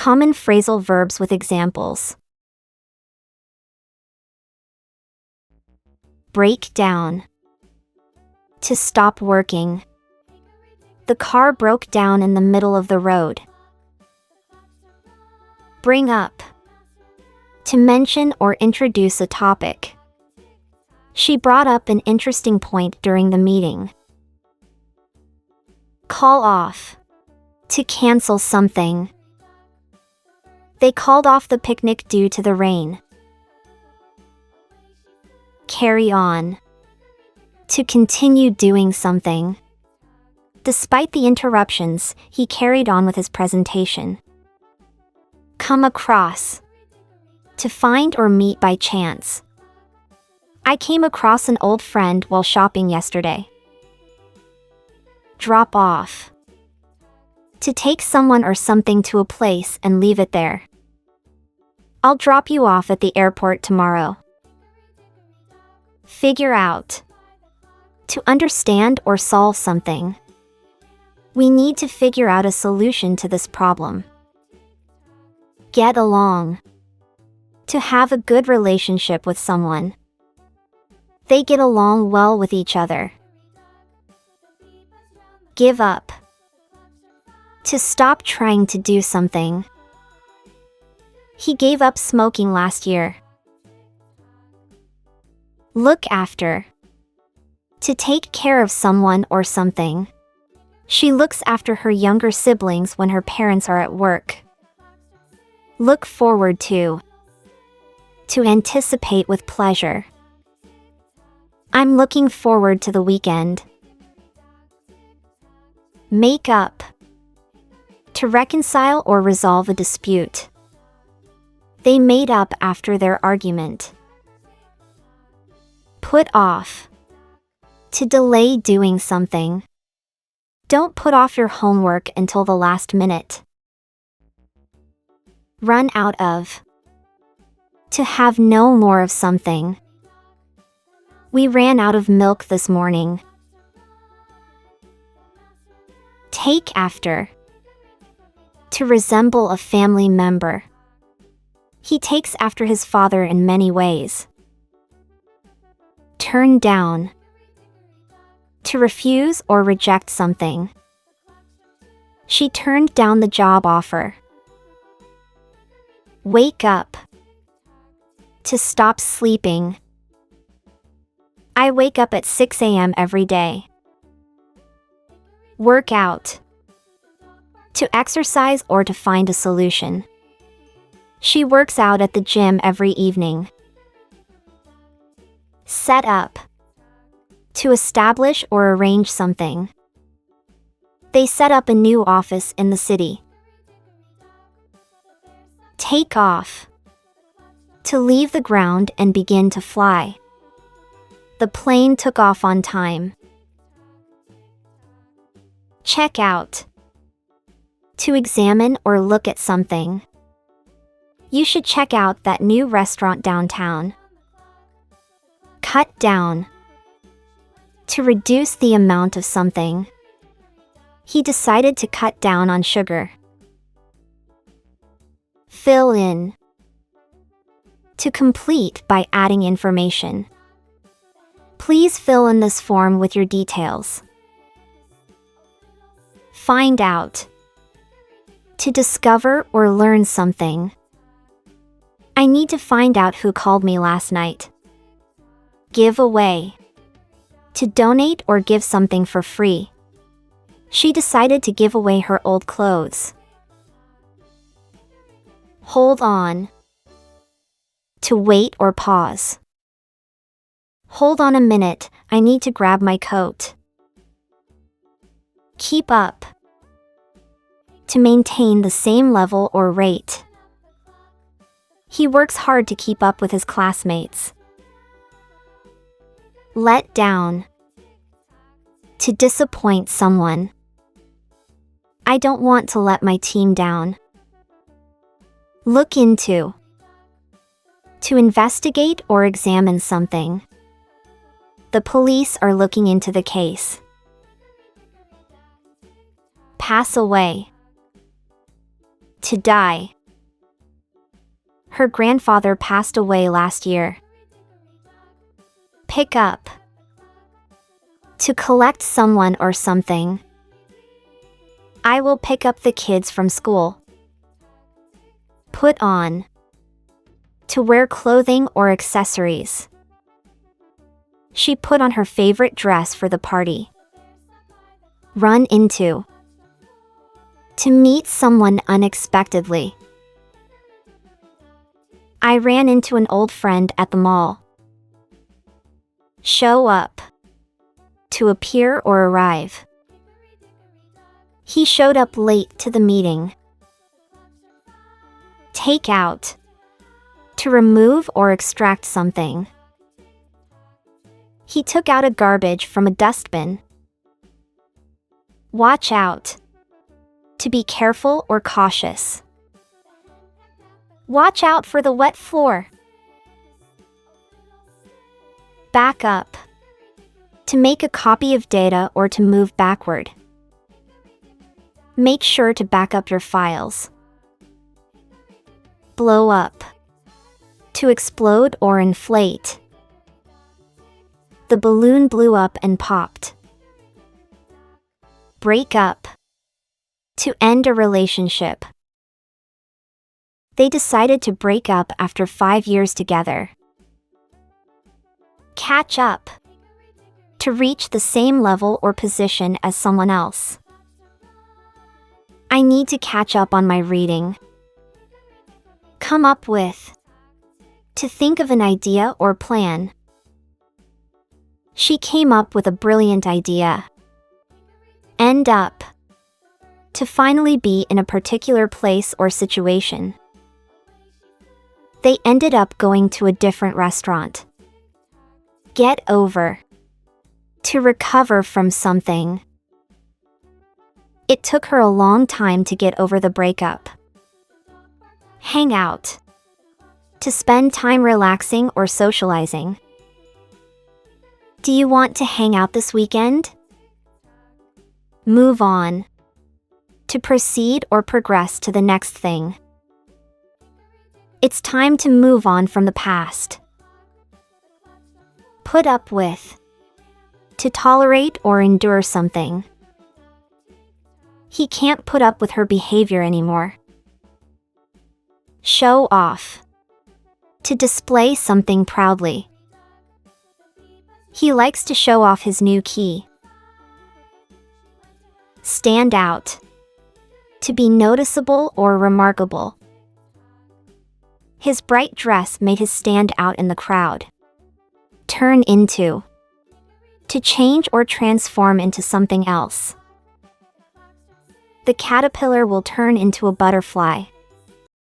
Common phrasal verbs with examples. Break down. To stop working. The car broke down in the middle of the road. Bring up. To mention or introduce a topic. She brought up an interesting point during the meeting. Call off. To cancel something. They called off the picnic due to the rain. Carry on. To continue doing something. Despite the interruptions, he carried on with his presentation. Come across. To find or meet by chance. I came across an old friend while shopping yesterday. Drop off. To take someone or something to a place and leave it there. I'll drop you off at the airport tomorrow. Figure out. To understand or solve something. We need to figure out a solution to this problem. Get along. To have a good relationship with someone. They get along well with each other. Give up. To stop trying to do something. He gave up smoking last year. Look after. To take care of someone or something. She looks after her younger siblings when her parents are at work. Look forward to. To anticipate with pleasure. I'm looking forward to the weekend. Make up. To reconcile or resolve a dispute. They made up after their argument. Put off. To delay doing something. Don't put off your homework until the last minute. Run out of. To have no more of something. We ran out of milk this morning. Take after. To resemble a family member. He takes after his father in many ways. Turn down. To refuse or reject something. She turned down the job offer. Wake up. To stop sleeping. I wake up at 6 a.m. every day. Work out. To exercise or to find a solution. She works out at the gym every evening. Set up. To establish or arrange something. They set up a new office in the city. Take off. To leave the ground and begin to fly. The plane took off on time. Check out. To examine or look at something. You should check out that new restaurant downtown. Cut down. To reduce the amount of something. He decided to cut down on sugar. Fill in. To complete by adding information. Please fill in this form with your details. Find out. To discover or learn something. I need to find out who called me last night. Give away. To donate or give something for free. She decided to give away her old clothes. Hold on. To wait or pause. Hold on a minute, I need to grab my coat. Keep up. To maintain the same level or rate. He works hard to keep up with his classmates. Let down. To disappoint someone. I don't want to let my team down. Look into. To investigate or examine something. The police are looking into the case. Pass away. To die. Her grandfather passed away last year. Pick up. To collect someone or something. I will pick up the kids from school. Put on. To wear clothing or accessories. She put on her favorite dress for the party. Run into. To meet someone unexpectedly. I ran into an old friend at the mall. Show up. To appear or arrive. He showed up late to the meeting. Take out. To remove or extract something. He took out a garbage from a dustbin. Watch out. To be careful or cautious. Watch out for the wet floor. Back up. To make a copy of data or to move backward. Make sure to back up your files. Blow up. To explode or inflate. The balloon blew up and popped. Break up. To end a relationship. They decided to break up after 5 years together. Catch up. To reach the same level or position as someone else. I need to catch up on my reading. Come up with. To think of an idea or plan. She came up with a brilliant idea. End up. To finally be in a particular place or situation. They ended up going to a different restaurant. Get over. To recover from something. It took her a long time to get over the breakup. Hang out. To spend time relaxing or socializing. Do you want to hang out this weekend? Move on. To proceed or progress to the next thing. It's time to move on from the past. Put up with. To tolerate or endure something. He can't put up with her behavior anymore. Show off. To display something proudly. He likes to show off his new key. Stand out. To be noticeable or remarkable. His bright dress made him stand out in the crowd. Turn into. To change or transform into something else. The caterpillar will turn into a butterfly.